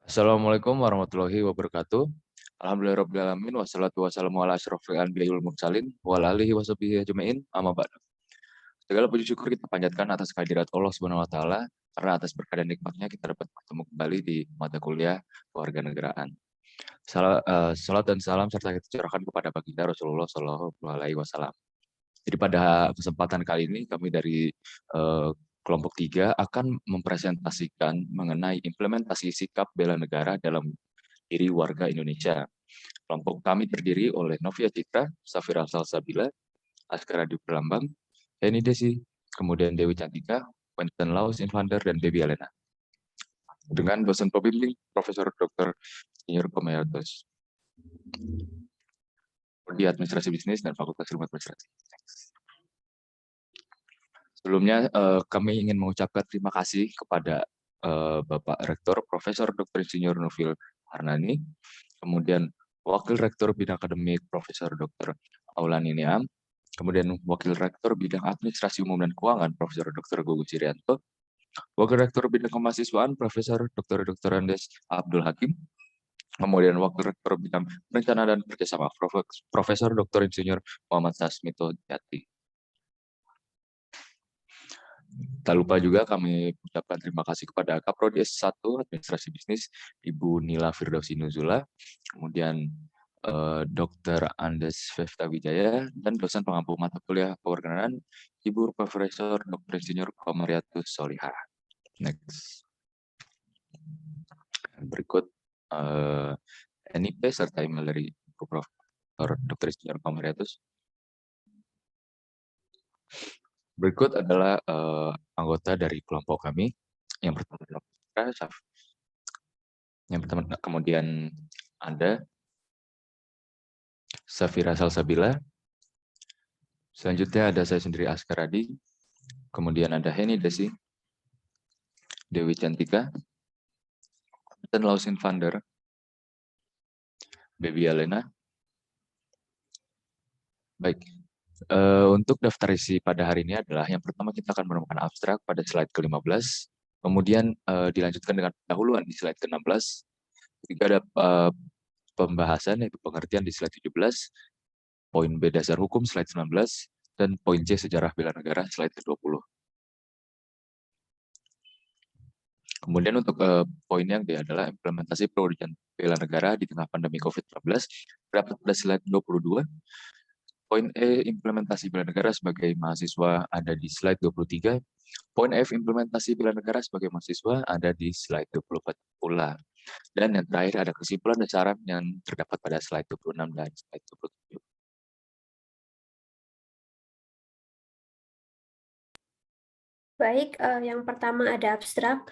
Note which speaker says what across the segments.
Speaker 1: Assalamualaikum warahmatullahi wabarakatuh. Alhamdulillahirrahmanirrahim. Wassalatu wassalamu ala asyrofil anbiya'i wal mursalin wa ala alihi wa sahbihi ajma'in. Amma ba'du. Segala puji syukur kita panjatkan atas kehadirat Allah Subhanahu wa taala karena atas berkah dan nikmatnya kita dapat bertemu kembali di mata kuliah kewarganegaraan. Salat dan salam serta kita curahkan kepada baginda Rasulullah Shallallahu alaihi wasallam. Jadi pada kesempatan kali ini kami dari kelompok 3 akan mempresentasikan mengenai implementasi sikap bela negara dalam diri warga Indonesia. Kelompok kami terdiri oleh Novia Citra, Safira Salsabila, Askara Adi Pralambang, Heni Desi, kemudian Dewi Cantika, Winston Laus Invander, dan Baby Alena. Dengan dosen pembimbing Profesor Dr. Insinyur Komeritus di Administrasi Bisnis dan Fakultas Ilmu Administrasi. Sebelumnya kami ingin mengucapkan terima kasih kepada Bapak Rektor Profesor Dr. Insinyur Nufil Harnani, kemudian Wakil Rektor Bidang Akademik Profesor Dr. Aulani Niam, kemudian Wakil Rektor Bidang Administrasi Umum dan Keuangan Profesor Dr. Gugus Irianto, Wakil Rektor Bidang Kemahasiswaan Profesor Dr. Andes Abdul Hakim, kemudian Wakil Rektor Bidang Perencanaan dan Kerjasama Profesor Dr. Insinyur Muhammad Sasmito Jati. Tak lupa juga kami ucapkan terima kasih kepada Kaprodi S1 Administrasi Bisnis Ibu Nila Firdausi Nuzula, kemudian Dr. Andes Fefta Wijaya, dan dosen pengampu mata kuliah kewarganegaraan Ibu Profesor Dr. Insinyur Komeriatus Solihah. Next. Berikut NIP serta email dari Ibu Profesor Dr. Insinyur Komeriatus. Berikut adalah anggota dari kelompok kami. Yang pertama kemudian ada Safira Salsabila. Selanjutnya ada saya sendiri Askar Adi. Kemudian ada Heni Desi, Dewi Cantika, dan Lausin Vander, Baby Alena. Baik. Untuk daftar isi pada hari ini adalah yang pertama kita akan menemukan abstrak pada slide ke-15, kemudian dilanjutkan dengan pendahuluan di slide ke-16, ketika ada pembahasan yaitu pengertian di slide 17, poin B dasar hukum slide 19, dan poin C sejarah bela negara slide ke-20. Kemudian untuk poin yang D adalah implementasi perwujudan bela negara di tengah pandemi COVID-19, terdapat pada slide 22. Poin E, implementasi bela negara sebagai mahasiswa ada di slide 23. Poin F, implementasi bela negara sebagai mahasiswa ada di slide 24 pula. Dan yang terakhir ada kesimpulan dan saran yang terdapat pada slide 26 dan slide 27.
Speaker 2: Baik, yang pertama ada abstrak.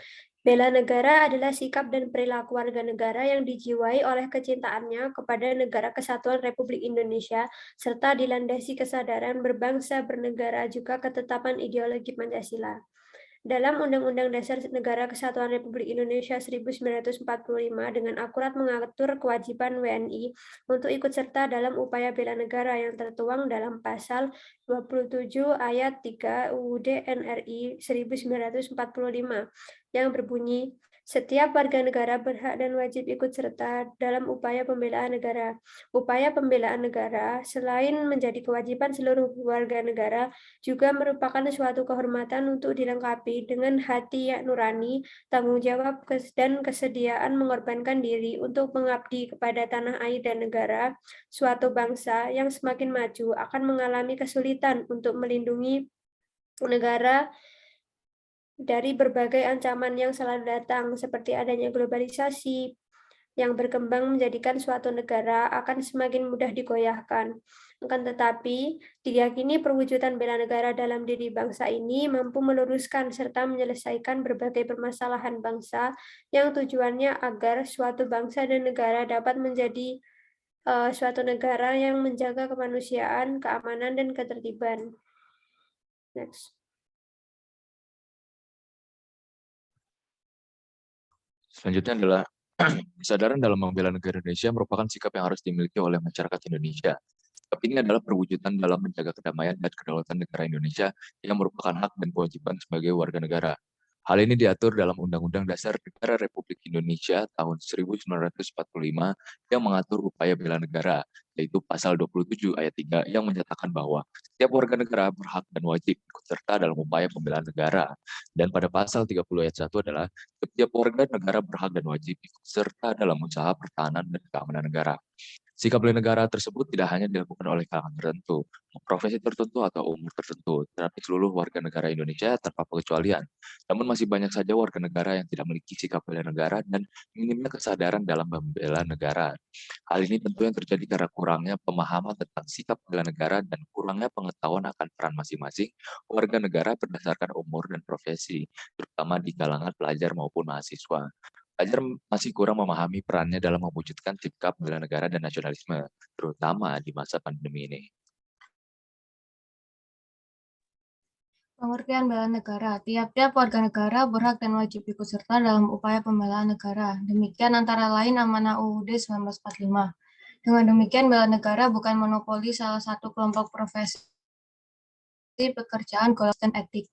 Speaker 2: Bela negara adalah sikap dan perilaku warga negara yang dijiwai oleh kecintaannya kepada Negara Kesatuan Republik Indonesia, serta dilandasi kesadaran berbangsa bernegara juga ketetapan ideologi Pancasila. Dalam Undang-Undang Dasar Negara Kesatuan Republik Indonesia 1945 dengan akurat mengatur kewajiban WNI untuk ikut serta dalam upaya bela negara yang tertuang dalam pasal 27 ayat 3 UUD NRI 1945 yang berbunyi, setiap warga negara berhak dan wajib ikut serta dalam upaya pembelaan negara. Upaya pembelaan negara, selain menjadi kewajiban seluruh warga negara, juga merupakan suatu kehormatan untuk dilengkapi dengan hati yang nurani, tanggung jawab, dan kesediaan mengorbankan diri untuk mengabdi kepada tanah air dan negara. Suatu bangsa yang semakin maju akan mengalami kesulitan untuk melindungi negara dari berbagai ancaman yang selalu datang, seperti adanya globalisasi yang berkembang menjadikan suatu negara akan semakin mudah digoyahkan. Akan tetapi, diyakini perwujudan bela negara dalam diri bangsa ini mampu meluruskan serta menyelesaikan berbagai permasalahan bangsa yang tujuannya agar suatu bangsa dan negara dapat menjadi suatu negara yang menjaga kemanusiaan, keamanan, dan ketertiban. Next.
Speaker 1: Selanjutnya adalah kesadaran dalam membela negara Indonesia merupakan sikap yang harus dimiliki oleh masyarakat Indonesia. Sikap ini adalah perwujudan dalam menjaga kedamaian dan kedaulatan negara Indonesia yang merupakan hak dan kewajiban sebagai warga negara. Hal ini diatur dalam Undang-Undang Dasar Negara Republik Indonesia tahun 1945 yang mengatur upaya bela negara, yaitu pasal 27 ayat 3 yang menyatakan bahwa setiap warga negara berhak dan wajib ikut serta dalam upaya pembelaan negara. Dan pada pasal 30 ayat 1 adalah setiap warga negara berhak dan wajib ikut serta dalam usaha pertahanan dan keamanan negara. Sikap bela negara tersebut tidak hanya dilakukan oleh kalangan tertentu, profesi tertentu atau umur tertentu, tetapi seluruh warga negara Indonesia tanpa pengecualian. Namun masih banyak saja warga negara yang tidak memiliki sikap bela negara dan minimnya kesadaran dalam membela negara. Hal ini tentu yang terjadi karena kurangnya pemahaman tentang sikap bela negara dan kurangnya pengetahuan akan peran masing-masing warga negara berdasarkan umur dan profesi, terutama di kalangan pelajar maupun mahasiswa. Pelajar masih kurang memahami perannya dalam mewujudkan sikap bela negara dan nasionalisme, terutama di masa pandemi ini.
Speaker 3: Pengertian bela negara. Tiap-tiap warga negara berhak dan wajib ikut serta dalam upaya pembelaan negara. Demikian antara lain amanah UUD 1945. Dengan demikian, bela negara bukan monopoli salah satu kelompok profesi pekerjaan, golongan dan etik.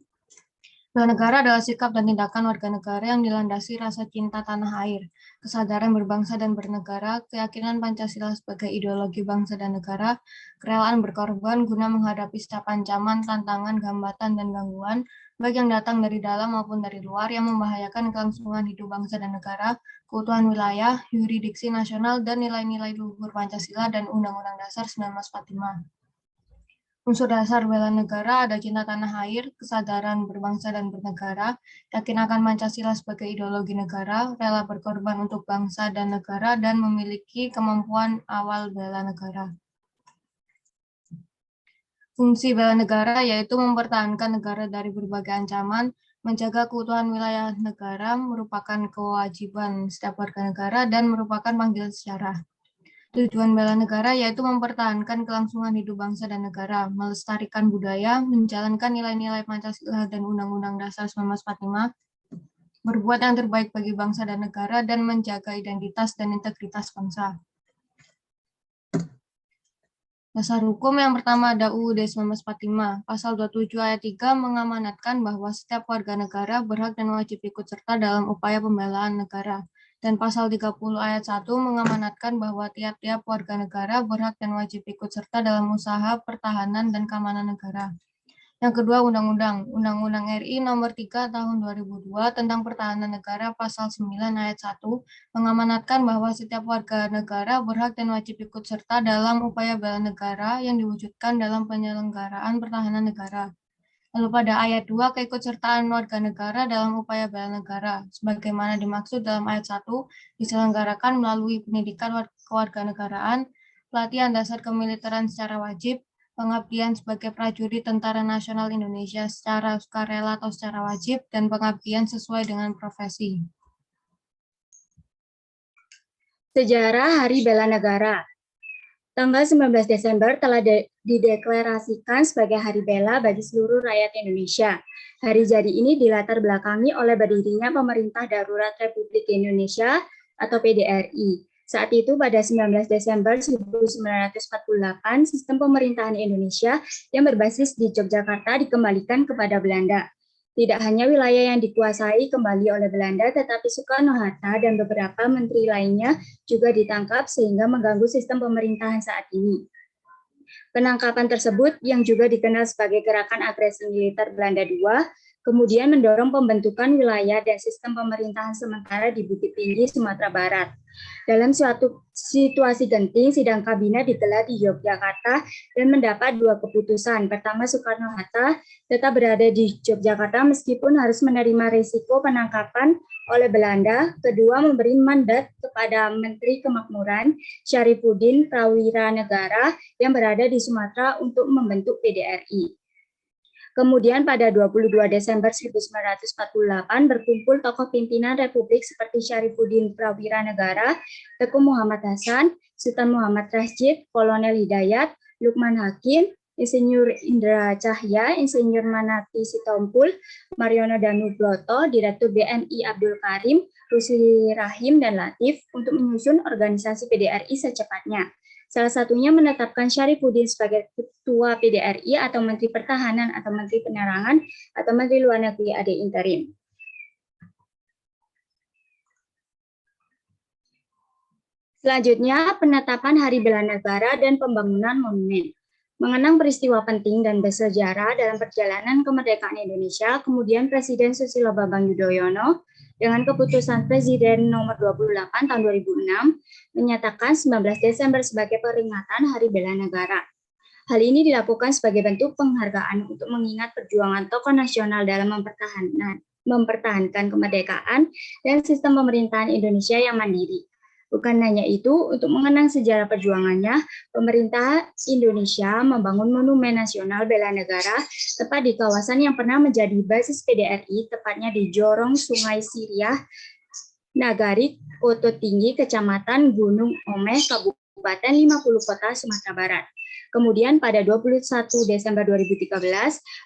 Speaker 3: Bela negara adalah sikap dan tindakan warga negara yang dilandasi rasa cinta tanah air, kesadaran berbangsa dan bernegara, keyakinan Pancasila sebagai ideologi bangsa dan negara, kerelaan berkorban guna menghadapi setiap ancaman, tantangan, hambatan, dan gangguan, baik yang datang dari dalam maupun dari luar yang membahayakan kelangsungan hidup bangsa dan negara, keutuhan wilayah, yurisdiksi nasional, dan nilai-nilai luhur Pancasila dan Undang-Undang Dasar 1945. Unsur dasar bela negara ada cinta tanah air, kesadaran berbangsa dan bernegara, yakin akan Pancasila sebagai ideologi negara, rela berkorban untuk bangsa dan negara, dan memiliki kemampuan awal bela negara. Fungsi bela negara yaitu mempertahankan negara dari berbagai ancaman, menjaga keutuhan wilayah negara, merupakan kewajiban setiap warga negara, dan merupakan panggilan sejarah. Tujuan bela negara yaitu mempertahankan kelangsungan hidup bangsa dan negara, melestarikan budaya, menjalankan nilai-nilai Pancasila dan Undang-Undang Dasar 1945, berbuat yang terbaik bagi bangsa dan negara, dan menjaga identitas dan integritas bangsa. Dasar hukum yang pertama ada UUD 1945. Pasal 27 ayat 3 mengamanatkan bahwa setiap warga negara berhak dan wajib ikut serta dalam upaya pembelaan negara. Dan pasal 30 ayat 1 mengamanatkan bahwa tiap-tiap warga negara berhak dan wajib ikut serta dalam usaha pertahanan dan keamanan negara. Yang kedua, Undang-Undang RI Nomor 3 Tahun 2002 tentang Pertahanan Negara Pasal 9 Ayat 1 mengamanatkan bahwa setiap warga negara berhak dan wajib ikut serta dalam upaya bela negara yang diwujudkan dalam penyelenggaraan pertahanan negara. Lalu pada ayat 2, keikutsertaan warga negara dalam upaya bela negara, sebagaimana dimaksud dalam ayat 1, diselenggarakan melalui pendidikan kewarganegaraan, pelatihan dasar kemiliteran secara wajib, pengabdian sebagai prajurit Tentara Nasional Indonesia secara sukarela atau secara wajib, dan pengabdian sesuai dengan profesi.
Speaker 4: Sejarah Hari Bela Negara. Tanggal 19 Desember telah dideklarasikan sebagai Hari Bela bagi seluruh rakyat Indonesia. Hari jadi ini dilatar belakangi oleh berdirinya Pemerintah Darurat Republik Indonesia atau PDRI. Saat itu pada 19 Desember 1948, sistem pemerintahan Indonesia yang berbasis di Yogyakarta dikembalikan kepada Belanda. Tidak hanya wilayah yang dikuasai kembali oleh Belanda, tetapi Soekarno-Hatta dan beberapa menteri lainnya juga ditangkap sehingga mengganggu sistem pemerintahan saat ini. Penangkapan tersebut yang juga dikenal sebagai Gerakan Agresi Militer Belanda II, kemudian mendorong pembentukan wilayah dan sistem pemerintahan sementara di Bukit Tinggi, Sumatera Barat. Dalam suatu situasi genting, sidang kabinet digelar di Yogyakarta dan mendapat dua keputusan. Pertama, Soekarno-Hatta tetap berada di Yogyakarta meskipun harus menerima risiko penangkapan oleh Belanda. Kedua, memberi mandat kepada Menteri Kemakmuran Syarifuddin Prawiranegara yang berada di Sumatera untuk membentuk PDRI. Kemudian pada 22 Desember 1948 berkumpul tokoh pimpinan Republik seperti Syarifuddin Prawiranegara, Teku Muhammad Hasan, Sultan Muhammad Rasjid, Kolonel Hidayat, Lukman Hakim, Insinyur Indra Cahya, Insinyur Manati Sitompul, Mariono Danubroto, Direktur BNI Abdul Karim, Rusli Rahim, dan Latif untuk menyusun organisasi PDRI secepatnya. Salah satunya menetapkan Syarifuddin sebagai Ketua PDRI atau Menteri Pertahanan atau Menteri Penerangan atau Menteri Luar Negeri ad interim. Selanjutnya, penetapan Hari Bela Negara dan pembangunan monumen. Mengenang peristiwa penting dan bersejarah dalam perjalanan kemerdekaan Indonesia, kemudian Presiden Susilo Bambang Yudhoyono dengan keputusan Presiden nomor 28 tahun 2006 menyatakan 19 Desember sebagai peringatan Hari Bela Negara. Hal ini dilakukan sebagai bentuk penghargaan untuk mengingat perjuangan tokoh nasional dalam mempertahankan kemerdekaan dan sistem pemerintahan Indonesia yang mandiri. Bukan hanya itu, untuk mengenang sejarah perjuangannya, pemerintah Indonesia membangun Monumen Nasional Bela Negara tepat di kawasan yang pernah menjadi basis PDRI, tepatnya di Jorong Sungai Siriah, Nagari, Koto Tinggi, Kecamatan Gunung Omeh, Kabupaten 50 Kota, Sumatera Barat. Kemudian pada 21 Desember 2013,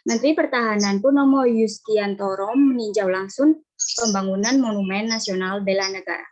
Speaker 4: Menteri Pertahanan Purnomo Yustiantoro meninjau langsung pembangunan Monumen Nasional Bela Negara.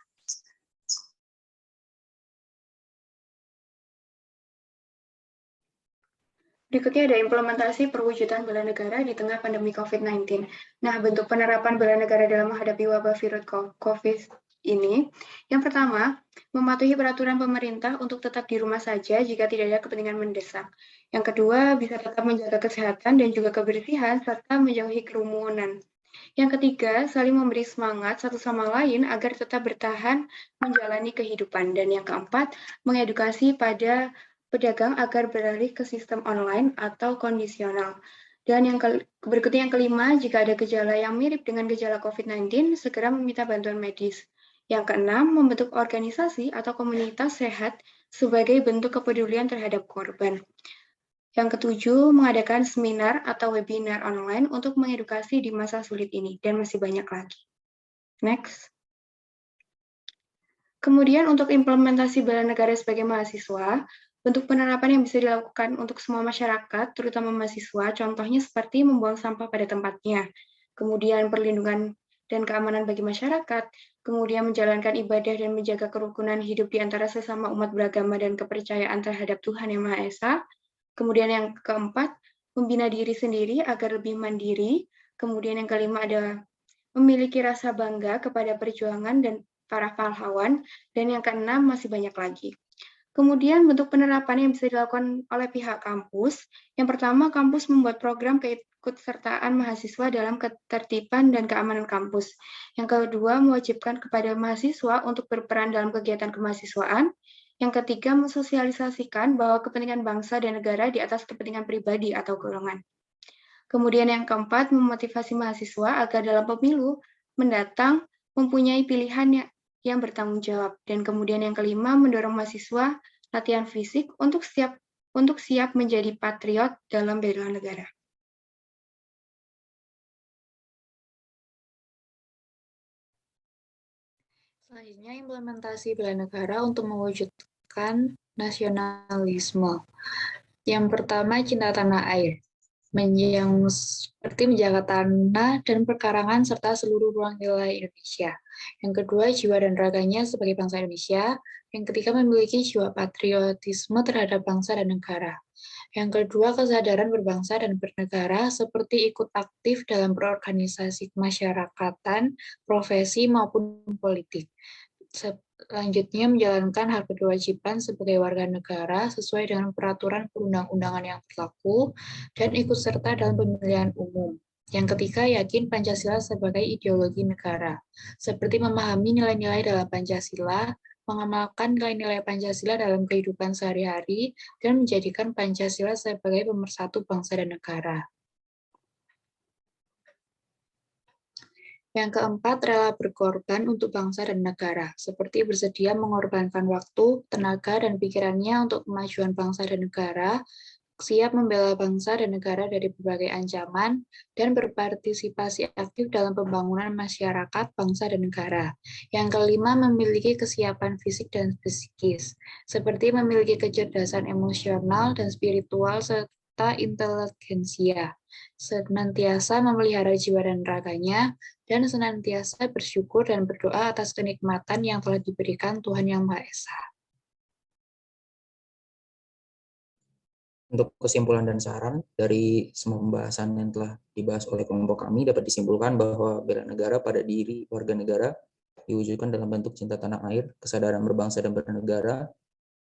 Speaker 5: Berikutnya ada implementasi perwujudan bela negara di tengah pandemi COVID-19. Nah, bentuk penerapan bela negara dalam menghadapi wabah virus COVID ini, yang pertama, mematuhi peraturan pemerintah untuk tetap di rumah saja jika tidak ada kepentingan mendesak. Yang kedua, bisa tetap menjaga kesehatan dan juga kebersihan serta menjauhi kerumunan. Yang ketiga, saling memberi semangat satu sama lain agar tetap bertahan menjalani kehidupan. Dan yang keempat, mengedukasi pada pedagang agar beralih ke sistem online atau kondisional. Dan yang berikutnya yang kelima, jika ada gejala yang mirip dengan gejala COVID-19, segera meminta bantuan medis. Yang keenam, membentuk organisasi atau komunitas sehat sebagai bentuk kepedulian terhadap korban. Yang ketujuh, mengadakan seminar atau webinar online untuk mengedukasi di masa sulit ini, dan masih banyak lagi. Next. Kemudian untuk implementasi bela negara sebagai mahasiswa, bentuk penerapan yang bisa dilakukan untuk semua masyarakat, terutama mahasiswa, contohnya seperti membuang sampah pada tempatnya, kemudian perlindungan dan keamanan bagi masyarakat, kemudian menjalankan ibadah dan menjaga kerukunan hidup di antara sesama umat beragama dan kepercayaan terhadap Tuhan Yang Maha Esa. Kemudian yang keempat, membina diri sendiri agar lebih mandiri. Kemudian yang kelima adalah memiliki rasa bangga kepada perjuangan dan para pahlawan. Dan yang keenam masih banyak lagi. Kemudian bentuk penerapan yang bisa dilakukan oleh pihak kampus. Yang pertama, kampus membuat program keikutsertaan mahasiswa dalam ketertiban dan keamanan kampus. Yang kedua, mewajibkan kepada mahasiswa untuk berperan dalam kegiatan kemahasiswaan. Yang ketiga, mensosialisasikan bahwa kepentingan bangsa dan negara di atas kepentingan pribadi atau golongan. Kemudian yang keempat, memotivasi mahasiswa agar dalam pemilu mendatang mempunyai pilihan yang bertanggung jawab. Dan kemudian yang kelima, mendorong mahasiswa latihan fisik untuk siap menjadi patriot dalam bela negara.
Speaker 6: Selanjutnya, implementasi bela negara untuk mewujudkan nasionalisme. Yang pertama, cinta tanah air, yang seperti menjaga tanah dan perkarangan serta seluruh ruang wilayah Indonesia. Yang kedua, jiwa dan raganya sebagai bangsa Indonesia. Yang ketiga, memiliki jiwa patriotisme terhadap bangsa dan negara. Yang kedua, kesadaran berbangsa dan bernegara seperti ikut aktif dalam berorganisasi kemasyarakatan, profesi maupun politik. Selanjutnya, menjalankan hak kewajiban sebagai warga negara sesuai dengan peraturan perundang-undangan yang berlaku dan ikut serta dalam pemilihan umum. Yang ketiga, yakin Pancasila sebagai ideologi negara, seperti memahami nilai-nilai dalam Pancasila, mengamalkan nilai-nilai Pancasila dalam kehidupan sehari-hari, dan menjadikan Pancasila sebagai pemersatu bangsa dan negara. Yang keempat, rela berkorban untuk bangsa dan negara, seperti bersedia mengorbankan waktu, tenaga, dan pikirannya untuk kemajuan bangsa dan negara, siap membela bangsa dan negara dari berbagai ancaman, dan berpartisipasi aktif dalam pembangunan masyarakat, bangsa, dan negara. Yang kelima, memiliki kesiapan fisik dan psikis, seperti memiliki kecerdasan emosional dan spiritual serta inteligensia, senantiasa memelihara jiwa dan raganya, dan senantiasa bersyukur dan berdoa atas kenikmatan yang telah diberikan Tuhan Yang Maha Esa.
Speaker 7: Untuk kesimpulan dan saran dari semua pembahasan yang telah dibahas oleh kelompok kami dapat disimpulkan bahwa bela negara pada diri warga negara diwujudkan dalam bentuk cinta tanah air, kesadaran berbangsa dan bernegara,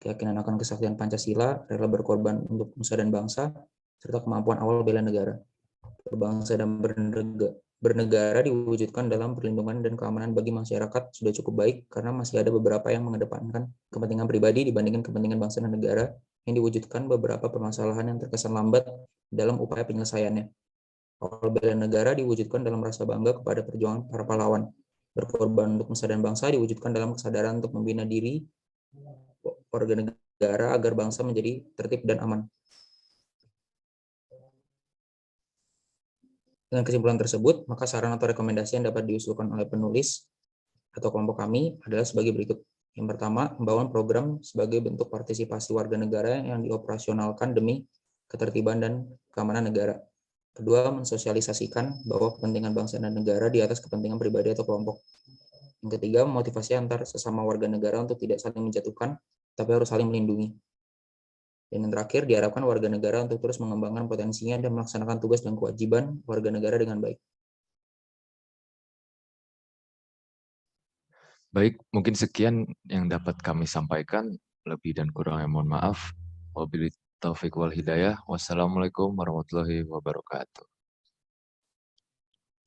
Speaker 7: keyakinan akan kesaktian Pancasila, rela berkorban untuk nusa dan bangsa, serta kemampuan awal bela negara. Berbangsa dan bernegara diwujudkan dalam perlindungan dan keamanan bagi masyarakat sudah cukup baik karena masih ada beberapa yang mengedepankan kepentingan pribadi dibandingkan kepentingan bangsa dan negara, yang diwujudkan beberapa permasalahan yang terkesan lambat dalam upaya penyelesaiannya. Awal bela negara diwujudkan dalam rasa bangga kepada perjuangan para pahlawan. Berkorban untuk nusa dan bangsa diwujudkan dalam kesadaran untuk membina diri warga negara agar bangsa menjadi tertib dan aman. Dengan kesimpulan tersebut, maka saran atau rekomendasi yang dapat diusulkan oleh penulis atau kelompok kami adalah sebagai berikut. Yang pertama, membangun program sebagai bentuk partisipasi warga negara yang dioperasionalkan demi ketertiban dan keamanan negara. Kedua, mensosialisasikan bahwa kepentingan bangsa dan negara di atas kepentingan pribadi atau kelompok. Yang ketiga, memotivasi antar sesama warga negara untuk tidak saling menjatuhkan, tapi harus saling melindungi. Dan yang terakhir, diharapkan warga negara untuk terus mengembangkan potensinya dan melaksanakan tugas dan kewajiban warga negara dengan baik.
Speaker 1: Baik, mungkin sekian yang dapat kami sampaikan. Lebih dan kurangnya mohon maaf. Wabillahi taufiq wal hidayah. Wassalamualaikum warahmatullahi wabarakatuh.